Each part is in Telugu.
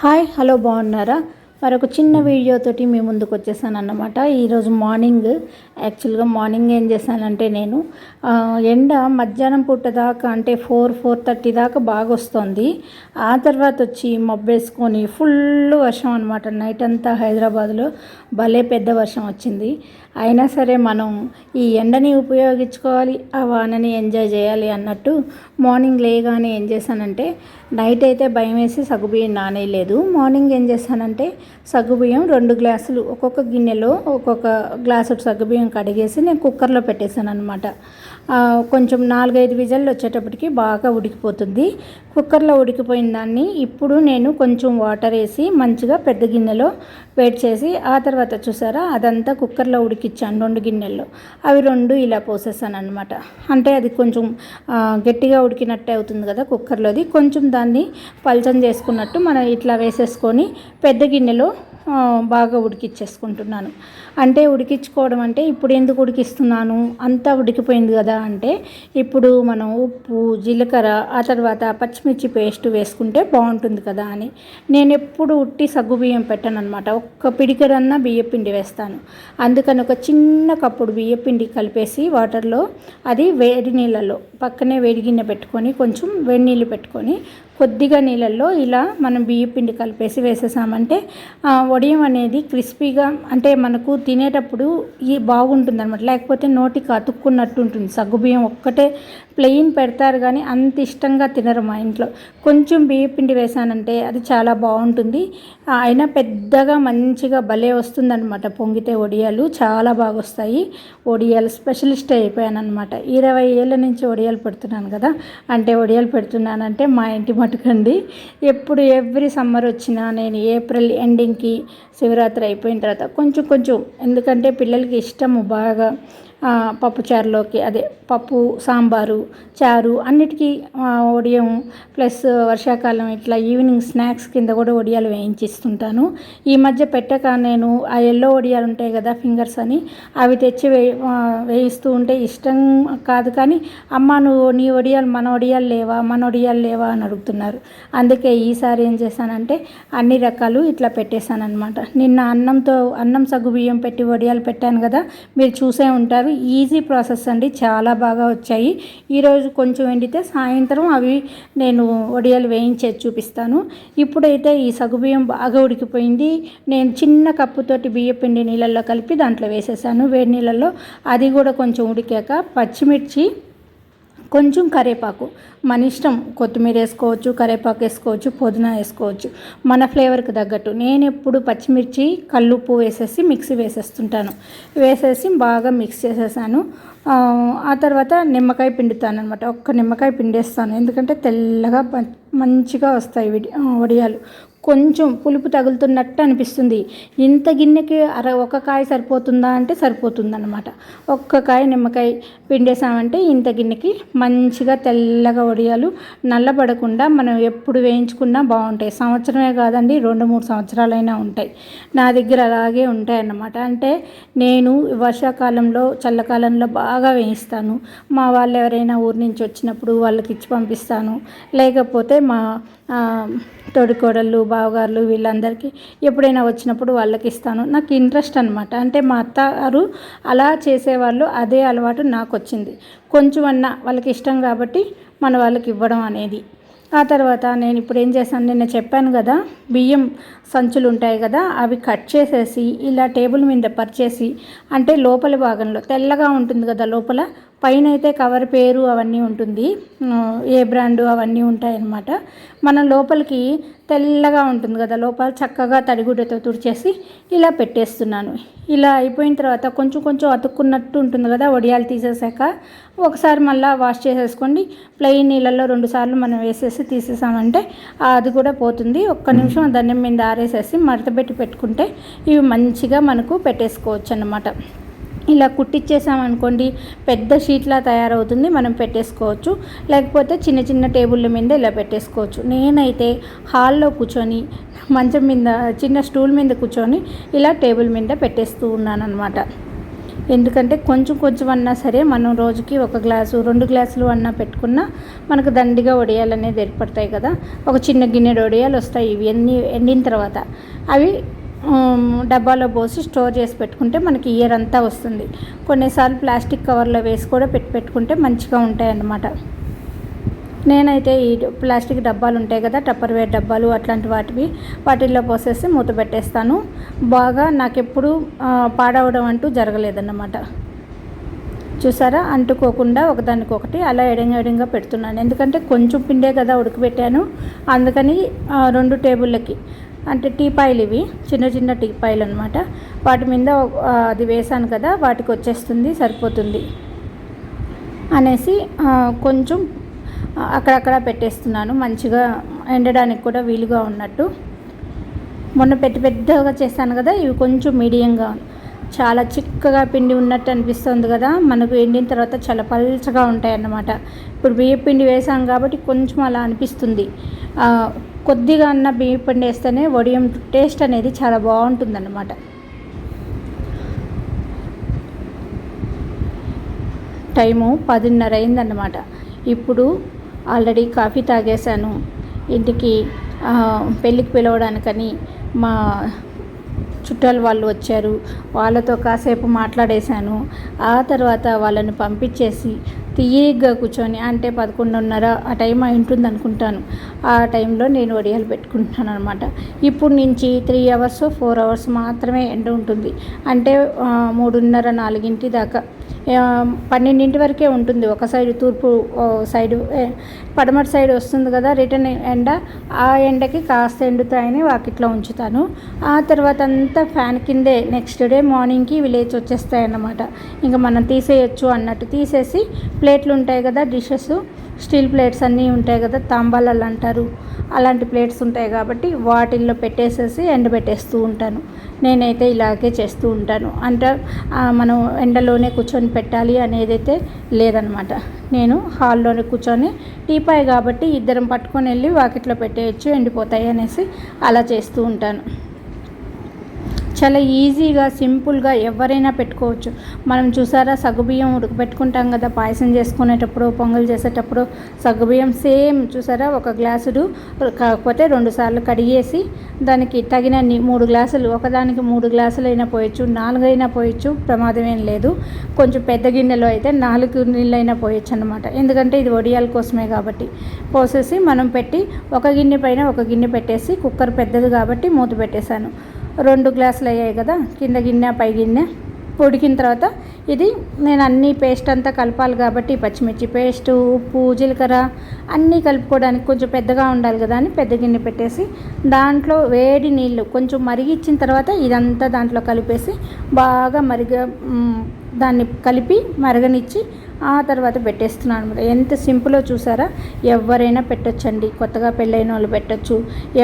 హాయ్ హలో బాగున్నారా? మరొక చిన్న వీడియోతోటి మీ ముందుకు వచ్చేసాను అన్నమాట. ఈరోజు మార్నింగ్ యాక్చువల్గా మార్నింగ్ ఏం చేశానంటే నేను ఎండ మధ్యాహ్నం పూట దాకా అంటే 4-4:30 దాకా బాగా వస్తుంది. ఆ తర్వాత వచ్చి మబ్బేసుకొని ఫుల్ వర్షం అనమాట. నైట్ అంతా హైదరాబాద్లో భలే పెద్ద వర్షం వచ్చింది. అయినా సరే మనం ఈ ఎండని ఉపయోగించుకోవాలి, ఆ వానని ఎంజాయ్ చేయాలి అన్నట్టు మార్నింగ్ లేగానే ఏం చేశానంటే, నైట్ అయితే భయం వేసి సగ్గుబియ్యం నానేయలేదు. మార్నింగ్ ఏం చేశానంటే సగ్గుబియ్యం 2 గ్లాసులు ఒక్కొక్క గిన్నెలో ఒక్కొక్క గ్లాసు సగ్గుబియ్యం కడిగేసి నేను కుక్కర్లో పెట్టేశాను అనమాట. కొంచెం 4-5 విజల్లు వచ్చేటప్పటికి బాగా ఉడికిపోతుంది. కుక్కర్లో ఉడికిపోయిన దాన్ని ఇప్పుడు నేను కొంచెం వాటర్ వేసి మంచిగా పెద్ద గిన్నెలో వేడి చేసి ఆ తర్వాత చూసారా అదంతా కుక్కర్లో ఉడికిచ్చాను 2 గిన్నెల్లో. అవి 2 ఇలా పోసేసాను అనమాట. అంటే అది కొంచెం గట్టిగా ఉడికినట్టే అవుతుంది కదా కుక్కర్లోది. కొంచెం దాన్ని పల్చం చేసుకున్నట్టు మనం ఇట్లా వేసేసుకొని పెద్ద గిన్నెలో బాగా ఉడికిచ్చేసుకుంటున్నాను. అంటే ఉడికించుకోవడం అంటే ఇప్పుడు ఎందుకు ఉడికిస్తున్నాను, అంతా ఉడికిపోయింది కదా అంటే, ఇప్పుడు మనం ఉప్పు, జీలకర్ర, ఆ తర్వాత పచ్చిమిర్చి పేస్ట్ వేసుకుంటే బాగుంటుంది కదా అని. నేను ఎప్పుడు ఉట్టి సగ్గుబియ్యం పెట్టాను అనమాట. ఒక్క పిడికెడన్నా బియ్యపిండి వేస్తాను. అందుకని ఒక చిన్న కప్పుడు బియ్యపిండి కలిపేసి వాటర్లో, అది వేడి నీళ్ళలో పక్కనే వేడి గిన్నె పెట్టుకొని కొంచెం వేడి నీళ్ళు పెట్టుకొని కొద్దిగా నీళ్ళల్లో ఇలా మనం బియ్యపిండి కలిపేసి వేసేసామంటే వడియం అనేది క్రిస్పీగా అంటే మనకు తినేటప్పుడు బాగుంటుంది అనమాట. లేకపోతే నోటికి అతుక్కున్నట్టు ఉంటుంది. సగ్గుబియ్యం ఒక్కటే ప్లెయిన్ పెడతారు కానీ అంత ఇష్టంగా తినరు మా ఇంట్లో. కొంచెం బియ్యపిండి వేసానంటే అది చాలా బాగుంటుంది. అయినా పెద్దగా మంచిగా భలే వస్తుందన్నమాట. పొంగితే వడియాలు చాలా బాగా వస్తాయి. వడియాలు స్పెషలిస్ట్ అయిపోయాను అనమాట. 20 ఏళ్ళ నుంచి వడియాలు పెడుతున్నాను కదా. అంటే వడియాలు పెడుతున్నానంటే మా ఇంటి మటుకండి. ఎప్పుడు ఎవ్రీ సమ్మర్ వచ్చినా నేను ఏప్రిల్ ఎండింగ్కి శివరాత్రి అయిపోయిన తర్వాత కొంచెం కొంచెం, ఎందుకంటే పిల్లలకి ఇష్టము బాగా పప్పుచారులోకి, అదే పప్పు సాంబారు చారు అన్నిటికీ వడియం ప్లస్ వర్షాకాలం ఇట్లా ఈవినింగ్ స్నాక్స్ కింద కూడా వడియాలు వేయించిస్తుంటాను. ఈ మధ్య పెట్టక నేను ఆ ఎల్లో వడియాలు ఉంటాయి కదా ఫింగర్స్ అని, అవి తెచ్చి వేయిస్తూ ఉంటే ఇష్టం కాదు. కానీ అమ్మ నువ్వు నీ వడియాలు మన వడియాలు లేవా అని అడుగుతున్నారు. అందుకే ఈసారి ఏం చేశానంటే అన్ని రకాలు ఇట్లా పెట్టేశాను అనమాట. నిన్న అన్నం సగ్గుబియ్యం పెట్టి వడియాలు పెట్టాను కదా, మీరు చూసే ఉంటారు. ఈజీ ప్రాసెస్ అండి, చాలా బాగా వచ్చాయి. ఈరోజు కొంచెం ఎండితే సాయంత్రం అవి నేను వడియాలు వేయించేది చూపిస్తాను. ఇప్పుడైతే ఈ సగ్గుబియ్యం బాగా ఉడికిపోయింది. నేను చిన్న కప్పుతోటి బియ్యపిండి నీళ్ళల్లో కలిపి దాంట్లో వేసేసాను వేడి నీళ్ళల్లో. అది కూడా కొంచెం ఉడికాక పచ్చిమిర్చి, కొంచెం కరివేపాకు, మన ఇష్టం, కొత్తిమీర వేసుకోవచ్చు, కరివేపాకు వేసుకోవచ్చు, పుదీనా వేసుకోవచ్చు, మన ఫ్లేవర్కి తగ్గట్టు. నేను ఎప్పుడు పచ్చిమిర్చి కల్లుప్పు వేసేసి మిక్సీ వేసేస్తుంటాను. వేసేసి బాగా మిక్స్ చేసేసాను. ఆ తర్వాత నిమ్మకాయ పిండుతాను అనమాట. ఒక్క నిమ్మకాయ పిండేస్తాను, ఎందుకంటే తెల్లగా మంచిగా వస్తాయి వడియాలు. కొంచెం పులుపు తగులుతున్నట్టు అనిపిస్తుంది. ఇంత గిన్నెకి ఒక కాయ సరిపోతుందా అంటే సరిపోతుందన్నమాట. ఒక్క కాయ నిమ్మకాయ పిండేసామంటే ఇంత గిన్నెకి మంచిగా తెల్లగా వడియాలు నల్లబడకుండా మనం ఎప్పుడు వేయించుకున్నా బాగుంటాయి. సంవత్సరమే కాదండి, 2-3 సంవత్సరాలైనా ఉంటాయి. నా దగ్గర అలాగే ఉంటాయి అన్నమాట. అంటే నేను వర్షాకాలంలో చల్లకాలంలో బాగా వేయిస్తాను. మా వాళ్ళు ఎవరైనా ఊరి నుంచి వచ్చినప్పుడు వాళ్ళకి ఇచ్చి పంపిస్తాను. లేకపోతే మా తోడికోడళ్ళు, బావగారులు వీళ్ళందరికీ ఎప్పుడైనా వచ్చినప్పుడు వాళ్ళకి ఇస్తాను. నాకు ఇంట్రెస్ట్ అనమాట. అంటే మా అత్తగారు అలా చేసేవాళ్ళు, అదే అలవాటు నాకు వచ్చింది. కొంచెం అన్నా వాళ్ళకి ఇష్టం కాబట్టి మన వాళ్ళకి ఇవ్వడం అనేది. ఆ తర్వాత నేను ఇప్పుడు ఏం చేశాను, నిన్న చెప్పాను కదా బియ్యం సంచులు ఉంటాయి కదా, అవి కట్ చేసేసి ఇలా టేబుల్ మీద పరిచేసి, అంటే లోపల భాగంలో తెల్లగా ఉంటుంది కదా లోపల, పైన అయితే కవర్ పేరు అవన్నీ ఉంటుంది, ఏ బ్రాండు అవన్నీ ఉంటాయన్నమాట. మన లోపలికి తెల్లగా ఉంటుంది కదా లోపల, చక్కగా తడిగుడ్డతో తుడిచేసి ఇలా పెట్టేస్తున్నాను. ఇలా అయిపోయిన తర్వాత కొంచెం కొంచెం అతుక్కున్నట్టు ఉంటుంది కదా వడియాలు తీసేసాక, ఒకసారి మళ్ళీ వాష్ చేసేసుకోండి. ప్లెయిన్ నీళ్ళల్లో 2 సార్లు మనం వేసేసి తీసేసామంటే అది కూడా పోతుంది. ఒక్క నిమిషం దండం మీద ఆరేసేసి మడతపెట్టి పెట్టుకుంటే ఇవి మంచిగా మనకు పెట్టేసుకోవచ్చు అన్నమాట. ఇలా కుట్టించేసామనుకోండి పెద్ద షీట్లా తయారవుతుంది, మనం పెట్టేసుకోవచ్చు. లేకపోతే చిన్న చిన్న టేబుల్ల మీద ఇలా పెట్టేసుకోవచ్చు. నేనైతే హాల్లో కూర్చొని మంచం మీద చిన్న స్టూల్ మీద కూర్చొని ఇలా టేబుల్ మీద పెట్టేస్తూ ఉన్నాను అనమాట. ఎందుకంటే కొంచెం కొంచెం అన్నా సరే మనం రోజుకి 1 గ్లాసు 2 గ్లాసులు అన్నా పెట్టుకున్నా మనకు దండిగా వడియాలు అనేది ఏర్పడతాయి కదా. ఒక చిన్న గిన్నె వడియాలు వస్తాయి. ఇవి ఎండిన తర్వాత అవి డబ్బాలో పోసి స్టోర్ చేసి పెట్టుకుంటే మనకి ఇయర్ అంతా వస్తుంది. కొన్నిసార్లు ప్లాస్టిక్ కవర్లో వేసి కూడా పెట్టుకుంటే మంచిగా ఉంటాయి అన్నమాట. నేనైతే ఈ ప్లాస్టిక్ డబ్బాలు ఉంటాయి కదా, టప్పర్వేర్ డబ్బాలు, అట్లాంటి వాటిల్లో పోసేసి మూత పెట్టేస్తాను. బాగా నాకెప్పుడు పాడవడం అంటూ జరగలేదన్నమాట. చూసారా, అంటుకోకుండా ఒకదానికొకటి అలా ఎడంగా పెడుతున్నాను. ఎందుకంటే కొంచెం పిండే కదా ఉడకబెట్టాను, అందుకని 2 టేబుళ్ళకి అంటే టీపాయిలు, ఇవి చిన్న చిన్న టీపాయిలు అనమాట. వాటి మీద అది వేసాను కదా, వాటికి వచ్చేస్తుంది, సరిపోతుంది అనేసి కొంచెం అక్కడక్కడ పెట్టేస్తున్నాను, మంచిగా ఎండడానికి కూడా వీలుగా ఉన్నట్టు. మొన్న పెద్దగా చేశాను కదా, ఇవి కొంచెం మీడియంగా, చాలా చిక్కగా పిండి ఉన్నట్టు అనిపిస్తుంది కదా, మనకు ఎండిన తర్వాత చాలా పల్చగా ఉంటాయి అన్నమాట. ఇప్పుడు బియ్య పిండి వేసాం కాబట్టి కొంచెం అలా అనిపిస్తుంది. కొద్దిగా అన్న బియ్య పిండి వేస్తేనే వడియం టేస్ట్ అనేది చాలా బాగుంటుందన్నమాట. టైము 10:30 అయిందన్నమాట. ఇప్పుడు ఆల్రెడీ కాఫీ తాగేశాను. ఇంటికి పెళ్ళికి పిలవడానికని మా చుట్టాలు వాళ్ళు వచ్చారు, వాళ్ళతో కాసేపు మాట్లాడేశాను. ఆ తర్వాత వాళ్ళని పంపించేసి తీయగా కూర్చొని, అంటే 11:30 ఆ టైం ఉంటుంది అనుకుంటాను, ఆ టైంలో నేను వడియాలు పెట్టుకుంటున్నాను అనమాట. ఇప్పుడు నుంచి 3 అవర్స్ 4 అవర్స్ మాత్రమే ఎండ ఉంటుంది. అంటే 3:30 4 దాకా, 12 వరకే ఉంటుంది. ఒక సైడ్ తూర్పు సైడు, పడమటి సైడ్ వస్తుంది కదా రిటర్న్ ఎండ, ఆ ఎండకి కాస్త ఎండుతాయని వాకిట్లో ఉంచుతాను. ఆ తర్వాత అంతా ఫ్యాన్ కిందే నెక్స్ట్ డే మార్నింగ్కి విలేజ్ వచ్చేస్తాయి అన్నమాట. ఇంకా మనం తీసేయచ్చు అన్నట్టు తీసేసి, ప్లేట్లు ఉంటాయి కదా, డిషెస్, స్టీల్ ప్లేట్స్ అన్నీ ఉంటాయి కదా, తాంబాలాలు అంటారు, అలాంటి ప్లేట్స్ ఉంటాయి కాబట్టి వాటిల్లో పెట్టేసేసి ఎండబెట్టేస్తూ ఉంటాను. నేనైతే ఇలాగే చేస్తూ ఉంటాను. అంటే మనం ఎండలోనే కూర్చొని పెట్టాలి అనేదైతే లేదనమాట. నేను హాల్లోనే కూర్చొని, టీపాయ్ కాబట్టి ఇద్దరం పట్టుకొని వెళ్ళి వాకిట్లో పెట్టేయచ్చు, ఎండిపోతాయి అనేసి అలా చేస్తూ ఉంటాను. చాలా ఈజీగా సింపుల్గా ఎవరైనా పెట్టుకోవచ్చు. మనం చూసారా, సగ్గుబియ్యం ఉడకబెట్టుకుంటాం కదా పాయసం చేసుకునేటప్పుడు, పొంగల్ చేసేటప్పుడు సగ్గుబియ్యం సేమ్ చూసారా, 1 గ్లాసుడు కాకపోతే 2 సార్లు కడిగేసి దానికి తగినన్ని 3 గ్లాసులు, ఒకదానికి 3 గ్లాసులు అయినా పోయచ్చు, 4 అయినా పోయచ్చు, ప్రమాదం ఏం లేదు. కొంచెం పెద్ద గిన్నెలో అయితే 4 నీళ్ళైనా పోయచ్చు అన్నమాట. ఎందుకంటే ఇది వడియాల కోసమే కాబట్టి. పోసేసి మనం పెట్టి, ఒక గిన్నె పైన ఒక గిన్నె పెట్టేసి, కుక్కర్ పెద్దది కాబట్టి మూత పెట్టేశాను. 2 గ్లాసులు అయ్యాయి కదా, కింద గిన్నె పై గిన్నె. ఉడికిన తర్వాత ఇది నేను అన్నీ పేస్ట్ అంతా కలపాలి కాబట్టి, పచ్చిమిర్చి పేస్టు, ఉప్పు, జీలకర్ర అన్నీ కలుపుకోవడానికి కొంచెం పెద్దగా ఉండాలి కదా అని పెద్ద గిన్నె పెట్టేసి, దాంట్లో వేడి నీళ్ళు కొంచెం మరిగించిన తర్వాత ఇదంతా దాంట్లో కలిపేసి బాగా దాన్ని కలిపి మరగనిచ్చి ఆ తర్వాత పెట్టేస్తున్నాను అనమాట. ఎంత సింపుల్లో చూసారా, ఎవరైనా పెట్టొచ్చండి. కొత్తగా పెళ్ళైన వాళ్ళు పెట్టచ్చు,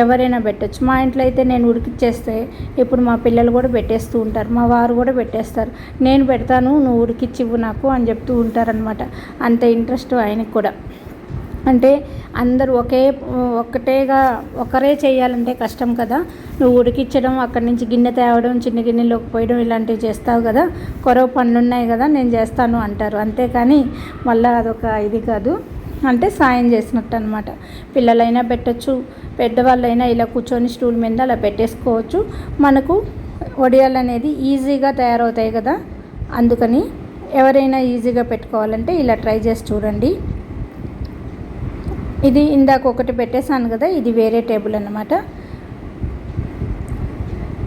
ఎవరైనా పెట్టచ్చు. మా ఇంట్లో అయితే నేను ఉడికిచ్చేస్తే ఇప్పుడు మా పిల్లలు కూడా పెట్టేస్తూ ఉంటారు, మా వారు కూడా పెట్టేస్తారు. నేను పెడతాను, నువ్వు ఉడికిచ్చివ్వు నాకు అని చెప్తూ ఉంటారనమాట. అంత ఇంట్రెస్ట్ ఆయనకి కూడా. అంటే అందరూ ఒకరే చేయాలంటే కష్టం కదా. నువ్వు ఉడికించడం, అక్కడి నుంచి గిన్నె తేవడం, చిన్న గిన్నెలోకి పోయడం ఇలాంటివి చేస్తావు కదా, కొరవ పనులు ఉన్నాయి కదా, నేను చేస్తాను అంటారు. అంతేకాని మళ్ళీ అదొక ఇది కాదు, అంటే సాయం చేసినట్టు అనమాట. పిల్లలైనా పెట్టచ్చు, పెద్దవాళ్ళైనా ఇలా కూర్చొని స్టూల్ మీద అలా పెట్టేసుకోవచ్చు. మనకు వడియాలు అనేది ఈజీగా తయారవుతాయి కదా, అందుకని ఎవరైనా ఈజీగా పెట్టుకోవాలంటే ఇలా ట్రై చేసి చూడండి. ఇది ఇందాక ఒకటి పెట్టేశాను కదా, ఇది వేరే టేబుల్ అన్నమాట.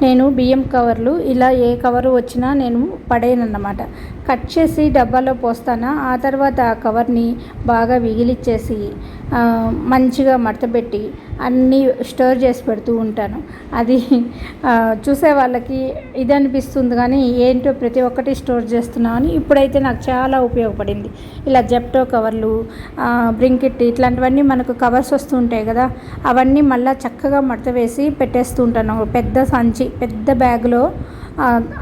నేను బియ్యం కవర్లు ఇలా ఏ కవరు వచ్చినా నేను పడేయనన్నమాట. కట్ చేసి డబ్బాలో పోస్తాను. ఆ తర్వాత ఆ కవర్ని బాగా విగిలిచ్చేసి మంచిగా మడతపెట్టి అన్నీ స్టోర్ చేసి పెడుతూ ఉంటాను. అది చూసే వాళ్ళకి ఇది అనిపిస్తుంది కానీ ఏంటో ప్రతి ఒక్కటి స్టోర్ చేస్తున్నామని. ఇప్పుడైతే నాకు చాలా ఉపయోగపడింది. ఇలా జెప్టో కవర్లు, బ్లింకిట్ ఇట్లాంటివన్నీ మనకు కవర్స్ వస్తూ ఉంటాయి కదా, అవన్నీ మళ్ళీ చక్కగా మడత వేసి పెట్టేస్తూ ఉంటాను. పెద్ద సంచి, పెద్ద బ్యాగ్లో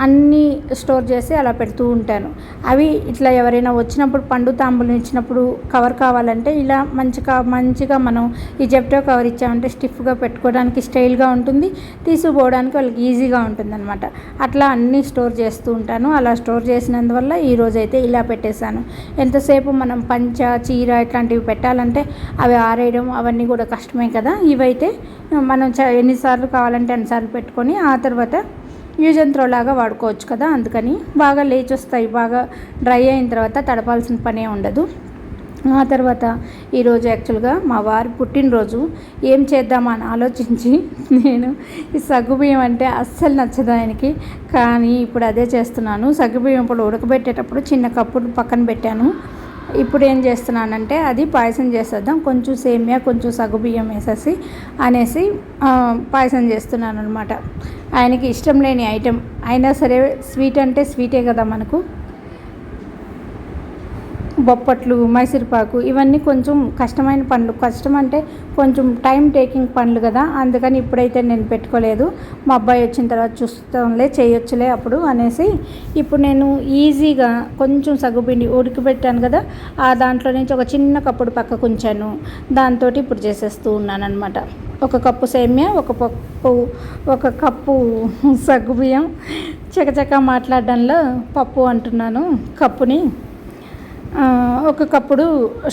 అన్నీ స్టోర్ చేసి అలా పెడుతూ ఉంటాను. అవి ఇట్లా ఎవరైనా వచ్చినప్పుడు పండు తాంబూలం ఇచ్చినప్పుడు కవర్ కావాలంటే ఇలా మంచిగా మనం ఈ జెప్టో కవర్ ఇచ్చామంటే స్టిఫ్గా పెట్టుకోవడానికి స్టైల్గా ఉంటుంది, తీసుకుపోవడానికి వాళ్ళకి ఈజీగా ఉంటుంది అనమాట. అట్లా అన్నీ స్టోర్ చేస్తూ ఉంటాను. అలా స్టోర్ చేసినందువల్ల ఈరోజైతే ఇలా పెట్టేశాను. ఎంతసేపు మనం పంచ చీర ఇట్లాంటివి పెట్టాలంటే అవి ఆరేయడం అవన్నీ కూడా కష్టమే కదా. ఇవైతే మనం ఎన్నిసార్లు కావాలంటే అన్నిసార్లు పెట్టుకొని ఆ తర్వాత యూజ్ అండ్ త్రో లాగా వాడుకోవచ్చు కదా. అందుకని బాగా లేచి వస్తాయి. బాగా డ్రై అయిన తర్వాత తడపాల్సిన పనే ఉండదు. ఆ తర్వాత ఈరోజు యాక్చువల్గా మా వారి పుట్టినరోజు. ఏం చేద్దామని ఆలోచించి నేను ఈ సగ్గుబియ్యం అంటే అస్సలు నచ్చదు ఆయనకి, కానీ ఇప్పుడు అదే చేస్తున్నాను. సగ్గుబియ్యం ఇప్పుడు ఉడకబెట్టేటప్పుడు చిన్న కప్పు పక్కన పెట్టాను. ఇప్పుడు ఏం చేస్తున్నానంటే అది పాయసం చేసేద్దాం, కొంచెం సేమియా కొంచెం సగ్గుబియ్యం వేసేసి అనేసి పాయసం చేస్తున్నాను అనమాట. ఆయనకి ఇష్టం లేని ఐటెం అయినా సరే, స్వీట్ అంటే స్వీటే కదా మనకు. బొప్పట్లు, మైసూర్పాకు ఇవన్నీ కొంచెం కష్టమైన పనులు. కష్టం అంటే కొంచెం టైం టేకింగ్ పనులు కదా. అందుకని ఇప్పుడైతే నేను పెట్టుకోలేదు. మా అబ్బాయి వచ్చిన తర్వాత చూస్తాంలే, చేయొచ్చులే అప్పుడు అనేసి ఇప్పుడు నేను ఈజీగా కొంచెం సగ్గుపిండి ఉడకబెట్టాను కదా, ఆ దాంట్లో నుంచి ఒక చిన్న కప్పుడు పక్కకు ఉంచాను. దాంతో ఇప్పుడు చేసేస్తూ ఉన్నాను అనమాట. ఒక కప్పు సేమ్యా, ఒక కప్పు సగ్గుబియ్యం. చకచక మాట్లాడడంలో పప్పు అంటున్నాను, కప్పుని. ఒక కప్పుడు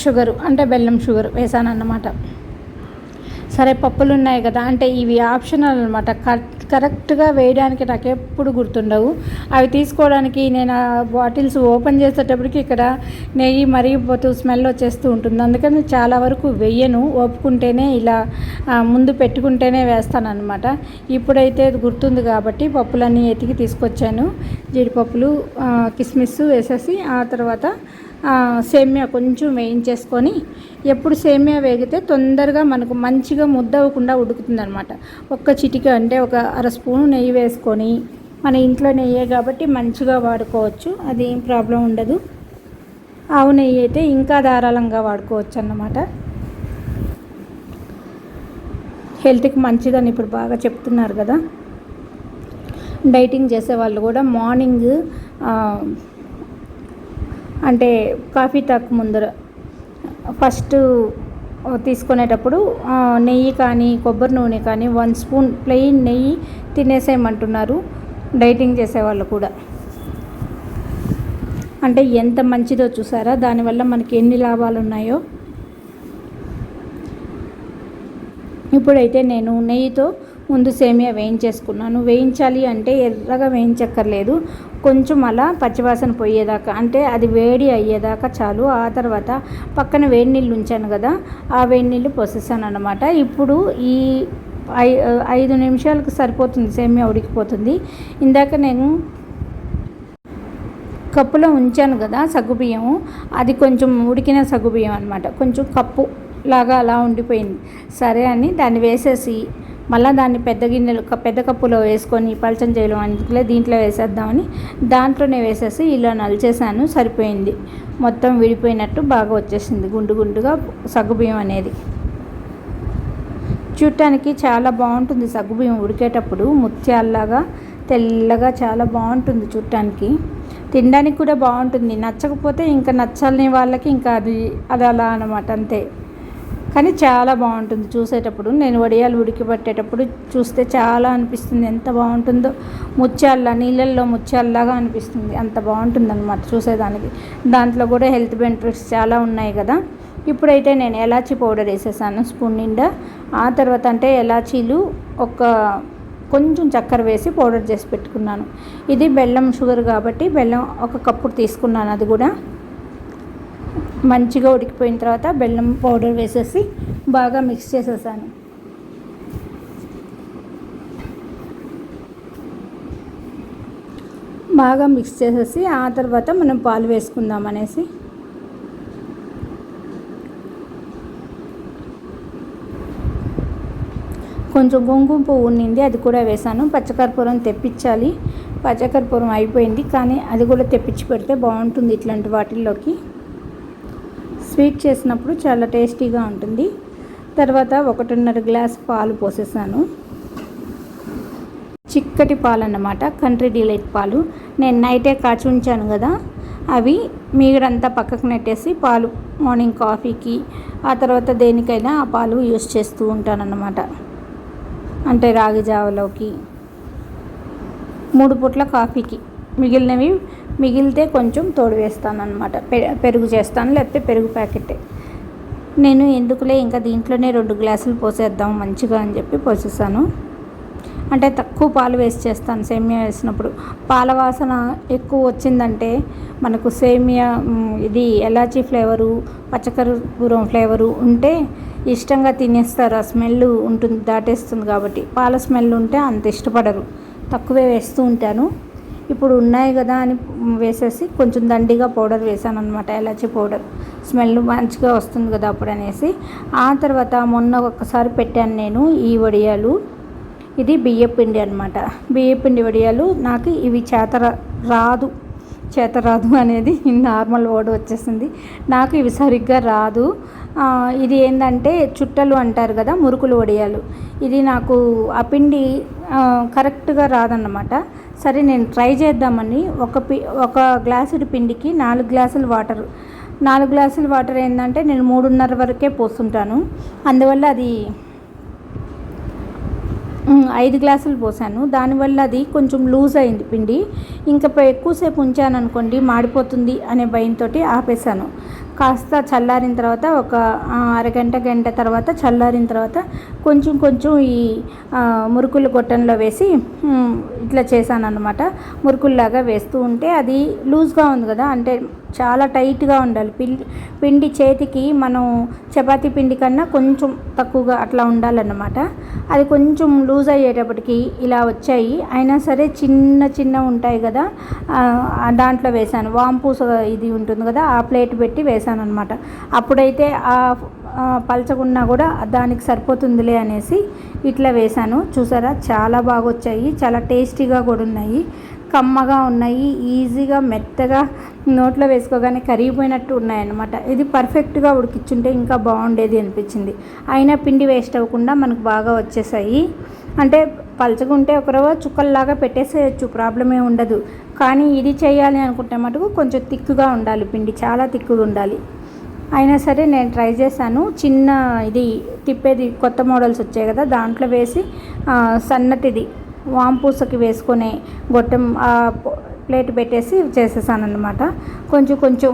షుగరు అంటే బెల్లం షుగర్ వేసాను అన్నమాట. సరే పప్పులు ఉన్నాయి కదా అంటే ఇవి ఆప్షనల్ అనమాట. కరెక్ట్గా వేయడానికి నాకు ఎప్పుడు గుర్తుండవు. అవి తీసుకోవడానికి నేను ఆ బాటిల్స్ ఓపెన్ చేసేటప్పటికి ఇక్కడ నెయ్యి మరిగిపోతూ స్మెల్ వచ్చేస్తూ ఉంటుంది. అందుకని చాలా వరకు వెయ్యను. ఒప్పుకుంటేనే ఇలా ముందు పెట్టుకుంటేనే వేస్తాను అనమాట. ఇప్పుడైతే గుర్తుంది కాబట్టి పప్పులన్నీ ఎతికి తీసుకొచ్చాను. జీడిపప్పులు, కిస్మిస్ వేసేసి ఆ తర్వాత సేమ్యా కొంచెం వేయించేసుకొని, ఎప్పుడు సేమ్యా వేగితే తొందరగా మనకు మంచిగా ముద్ద అవ్వకుండా ఉడుకుతుంది అనమాట. ఒక్క చిటిక అంటే ఒక అర స్పూను నెయ్యి వేసుకొని, మన ఇంట్లో నెయ్యే కాబట్టి మంచిగా వాడుకోవచ్చు, అది ఏం ప్రాబ్లం ఉండదు. ఆవు నెయ్యి అయితే ఇంకా ధారాళంగా వాడుకోవచ్చు అన్నమాట. హెల్త్కి మంచిదని ఇప్పుడు బాగా చెప్తున్నారు కదా. డైటింగ్ చేసే వాళ్ళు కూడా మార్నింగ్ అంటే కాఫీ తాకు ముందర ఫస్ట్ తీసుకునేటప్పుడు నెయ్యి కానీ కొబ్బరి నూనె కానీ 1 స్పూన్ ప్లెయిన్ నెయ్యి తినేసేయమంటున్నారు డైటింగ్ చేసేవాళ్ళు కూడా. అంటే ఎంత మంచిదో చూసారా, దానివల్ల మనకి ఎన్ని లాభాలు ఉన్నాయో. ఇప్పుడైతే నేను నెయ్యితో ముందు సేమియా వేయించేసుకున్నాను. వేయించాలి అంటే ఎర్రగా వేయించక్కర్లేదు, కొంచెం అలా పచ్చివాసన పోయేదాకా, అంటే అది వేడి అయ్యేదాకా చాలు. ఆ తర్వాత పక్కన వేడి నీళ్ళు ఉంచాను కదా, ఆ వేడి నీళ్ళు పోసేసాను అన్నమాట. ఇప్పుడు ఈ 5 నిమిషాలకు సరిపోతుంది, సేమియా ఉడికిపోతుంది. ఇందాక నేను కప్పులో ఉంచాను కదా సగ్గుబియ్యం, అది కొంచెం ఉడికిన సగ్గుబియ్యం అనమాట, కొంచెం కప్పు లాగా అలా ఉండిపోయింది. సరే అని దాన్ని వేసేసి మళ్ళీ దాన్ని పెద్ద కప్పులో వేసుకొని పలచం చేయడం అందుకులే దీంట్లో వేసేద్దామని దాంట్లోనే వేసేసి ఇలా నలిచేసాను. సరిపోయింది, మొత్తం విడిపోయినట్టు బాగా వచ్చేసింది గుండుగా సగ్గుబియ్యం అనేది. చూడటానికి చాలా బాగుంటుంది సగ్గుబియ్యం ఉడికేటప్పుడు, ముత్యాల్లాగా తెల్లగా చాలా బాగుంటుంది చూడటానికి. తినడానికి కూడా బాగుంటుంది. నచ్చకపోతే ఇంకా నచ్చని వాళ్ళకి ఇంకా అది అలా అన్నమాట, అంతే. కానీ చాలా బాగుంటుంది చూసేటప్పుడు. నేను వడియాలు ఉడికిపట్టేటప్పుడు చూస్తే చాలా అనిపిస్తుంది ఎంత బాగుంటుందో, నీళ్ళల్లో ముత్యాల్లాగా అనిపిస్తుంది, అంత బాగుంటుంది అన్నమాట చూసేదానికి. దాంట్లో కూడా హెల్త్ బెనిఫిట్స్ చాలా ఉన్నాయి కదా. ఇప్పుడైతే నేను ఎలాచీ పౌడర్ వేసేసాను స్పూన్ నిండా. ఆ తర్వాత అంటే ఎలాచీలు కొంచెం చక్కెర వేసి పౌడర్ చేసి పెట్టుకున్నాను. ఇది బెల్లం షుగర్ కాబట్టి బెల్లం 1 కప్పు తీసుకున్నాను. అది కూడా మంచిగా ఉడికిపోయిన తర్వాత బెల్లం పౌడర్ వేసేసి బాగా మిక్స్ చేసేసాను. బాగా మిక్స్ చేసేసి ఆ తర్వాత మనం పాలు వేసుకుందాం అనేసి కొంచెం కుంకుమ పువ్వు ఉన్నింది, అది కూడా వేసాను. పచ్చకర్పూరం తెప్పించాలి, పచ్చకర్పూరం అయిపోయింది, కానీ అది కూడా తెప్పించి పెడితే బాగుంటుంది ఇట్లాంటి వాటిల్లోకి. స్వీట్ చేసినప్పుడు చాలా టేస్టీగా ఉంటుంది. తర్వాత 1.5 గ్లాస్ పాలు పోసేసాను. చిక్కటి పాలు అన్నమాట, కంట్రీ డిలైట్ పాలు. నేను నైటే కాచి ఉంచాను కదా, అవి మీగడంతా పక్కకు నెట్టేసి పాలు మార్నింగ్ కాఫీకి ఆ తర్వాత దేనికైనా ఆ పాలు యూస్ చేస్తూ ఉంటానన్నమాట. అంటే రాగి జావలోకి 3 పూట్ల కాఫీకి మిగిలినవి మిగిలితే కొంచెం తోడు వేస్తాను అనమాట. పెరుగు చేస్తాను, లేకపోతే పెరుగు ప్యాకెట్. నేను ఎందుకులే ఇంకా దీంట్లోనే 2 గ్లాసులు పోసేద్దాం మంచిగా అని చెప్పి పోసేసాను. అంటే తక్కువ పాలు వేస్ట్ చేస్తాను సేమియా వేసినప్పుడు. పాల వాసన ఎక్కువ వచ్చిందంటే మనకు సేమియా ఇది ఎలాచీ ఫ్లేవరు, పచ్చకర్పూరం ఫ్లేవరు ఉంటే ఇష్టంగా తినేస్తారు. ఆ స్మెల్ ఉంటుంది, దాటేస్తుంది. కాబట్టి పాల స్మెల్ ఉంటే అంత ఇష్టపడరు, తక్కువే వేస్తూ ఉంటాను. ఇప్పుడు ఉన్నాయి కదా అని వేసేసి కొంచెం దండిగా పౌడర్ వేసాను అనమాట, ఎలాచీ పౌడర్. స్మెల్ మంచిగా వస్తుంది కదా అప్పుడు అనేసి. ఆ తర్వాత మొన్న ఒక్కసారి పెట్టాను నేను ఈ వడియాలు. ఇది బియ్యపిండి అనమాట. బియ్యపిండి వడియాలు. నాకు ఇవి చేతరాదు అనేది నార్మల్ వర్డ్ వచ్చేసింది. నాకు ఇవి సరిగ్గా రాదు. ఇది ఏంటంటే చుట్టలు అంటారు కదా, మురుకులు వడియాలు. ఇది నాకు ఆ పిండి కరెక్ట్గా రాదన్నమాట. సరే నేను ట్రై చేద్దామని ఒక గ్లాసుడి పిండికి 4 గ్లాసులు వాటర్. 4 గ్లాసులు వాటర్ ఏంటంటే నేను 3:30 వరకే పోస్తుంటాను. అందువల్ల అది 5 గ్లాసులు పోసాను. దానివల్ల అది కొంచెం లూజ్ అయింది పిండి. ఇంకా ఎక్కువసేపు ఉంచాను అనుకోండి మాడిపోతుంది అనే భయంతో ఆపేసాను. కాస్త చల్లారిన తర్వాత ఒక గంట తర్వాత చల్లారిన తర్వాత కొంచెం ఈ మురుకులు గొట్టంలో వేసి ఇట్లా చేశాను అన్నమాట. మురుకుల్లాగా వేస్తూ ఉంటే అది లూజ్గా ఉంది కదా, అంటే చాలా టైట్గా ఉండాలి పిండి. చేతికి మనం చపాతీ పిండి కన్నా కొంచెం తక్కువగా అట్లా ఉండాలన్నమాట. అది కొంచెం లూజ్ అయ్యేటప్పటికి ఇలా వచ్చాయి. అయినా సరే చిన్న ఉంటాయి కదా, దాంట్లో వేసాను. వాంపూస ఇది ఉంటుంది కదా, ఆ ప్లేట్ పెట్టి వేసాను అనమాట. అప్పుడైతే పలచగున్నా కూడా దానికి సరిపోతుందిలే అనేసి ఇట్లా వేసాను. చూసారా, చాలా బాగా వచ్చాయి. చాలా టేస్టీగా కూడా ఉన్నాయి, కమ్మగా ఉన్నాయి, ఈజీగా మెత్తగా నోట్లో వేసుకోగానే కరిగిపోయినట్టు ఉన్నాయన్నమాట. ఇది పర్ఫెక్ట్గా ఉడికించుంటే ఇంకా బాగుండేది అనిపించింది. అయినా పిండి వేస్ట్ అవ్వకుండా మనకు బాగా వచ్చేసాయి. అంటే పలచగుంటే ఒకరవ చుక్కల్లాగా పెట్టేసేయచ్చు, ప్రాబ్లమే ఉండదు. కానీ ఇది చేయాలి అనుకుంటే మటుకు కొంచెం తిక్కుగా ఉండాలి పిండి, చాలా తిక్కుగా ఉండాలి. అయినా సరే నేను ట్రై చేశాను. చిన్న ఇది తిప్పేది కొత్త మోడల్స్ వచ్చాయి కదా, దాంట్లో వేసి సన్నటిది వాంపూసకి వేసుకొని గొట్టం ప్లేట్ పెట్టేసి చేసేసాను అన్నమాట. కొంచెం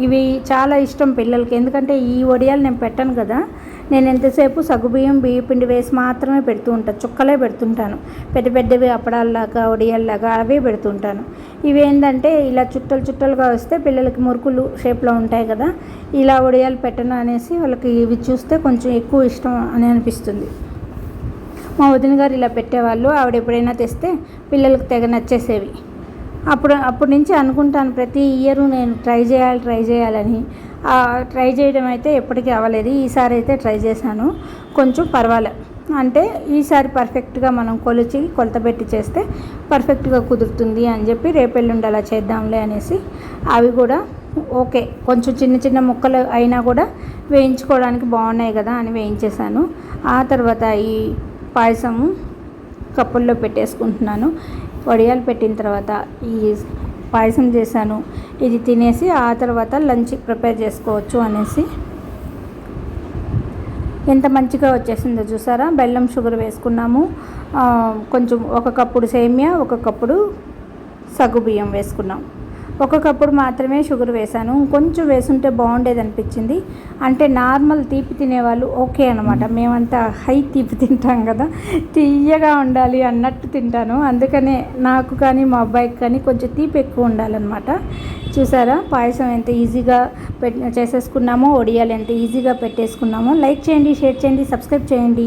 ఇవి చాలా ఇష్టం పిల్లలకి. ఎందుకంటే ఈ వడియాలు నేను పెట్టను కదా, నేను ఎంతసేపు సగ్గుబియ్యం బియ్యపిండి వేసి మాత్రమే పెడుతూ ఉంటాను. చుక్కలే పెడుతుంటాను, పెద్దవి అప్పడాల్లాగా వడియాల్లాగా అవే పెడుతుంటాను. ఇవి ఏంటంటే ఇలా చుట్టలుగా వస్తే పిల్లలకి మురుకులు షేప్లో ఉంటాయి కదా, ఇలా వడియాలు పెట్టను అనేసి వాళ్ళకి ఇవి చూస్తే కొంచెం ఎక్కువ ఇష్టం అని అనిపిస్తుంది. మా వదిన గారు ఇలా పెట్టేవాళ్ళు. ఆవిడ ఎప్పుడైనా తెస్తే పిల్లలకు తెగ నచ్చేసేవి. అప్పటి నుంచి అనుకుంటాను ప్రతి ఇయర్ నేను ట్రై చేయాలని. ట్రై చేయడం అయితే ఎప్పటికీ అవ్వలేదు. ఈసారి అయితే ట్రై చేశాను, కొంచెం పర్వాలేదు. అంటే ఈసారి పర్ఫెక్ట్గా మనం కొలత పెట్టి చేస్తే పర్ఫెక్ట్గా కుదురుతుంది అని చెప్పి రేపెల్లుండి అలా చేద్దాంలే అనేసి అవి కూడా ఓకే, కొంచెం చిన్న ముక్కలు అయినా కూడా వేయించుకోవడానికి బాగున్నాయి కదా అని వేయించేసాను. ఆ తర్వాత ఈ పాయసము కప్పుల్లో పెట్టేసుకుంటున్నాను. వడియాలు పెట్టిన తర్వాత ఈ పాయసం చేశాను. ఇది తినేసి ఆ తర్వాత లంచ్ ప్రిపేర్ చేసుకోవచ్చు అనేసి. ఎంత మంచిగా వచ్చేసిందో చూసారా. బెల్లం షుగర్ వేసుకున్నాము, కొంచెం 1 కప్పుడు సేమియా, 1 కప్పుడు సగ్గుబియ్యం వేసుకున్నాం. 1 కప్పుడు మాత్రమే షుగర్ వేసాను. కొంచెం వేసుంటే బాగుండేది అనిపించింది. అంటే నార్మల్ తీపి తినేవాళ్ళు ఓకే అనమాట. మేమంతా హై తీపి తింటాం కదా, తీయగా ఉండాలి అన్నట్టు తింటాను. అందుకనే నాకు కానీ మా అబ్బాయికి కానీ కొంచెం తీపి ఎక్కువ ఉండాలన్నమాట. చూసారా పాయసం ఎంత ఈజీగా చేసేసుకున్నామో, వడియాలు ఎంత ఈజీగా పెట్టేసుకున్నామో. లైక్ చేయండి, షేర్ చేయండి, సబ్స్క్రైబ్ చేయండి.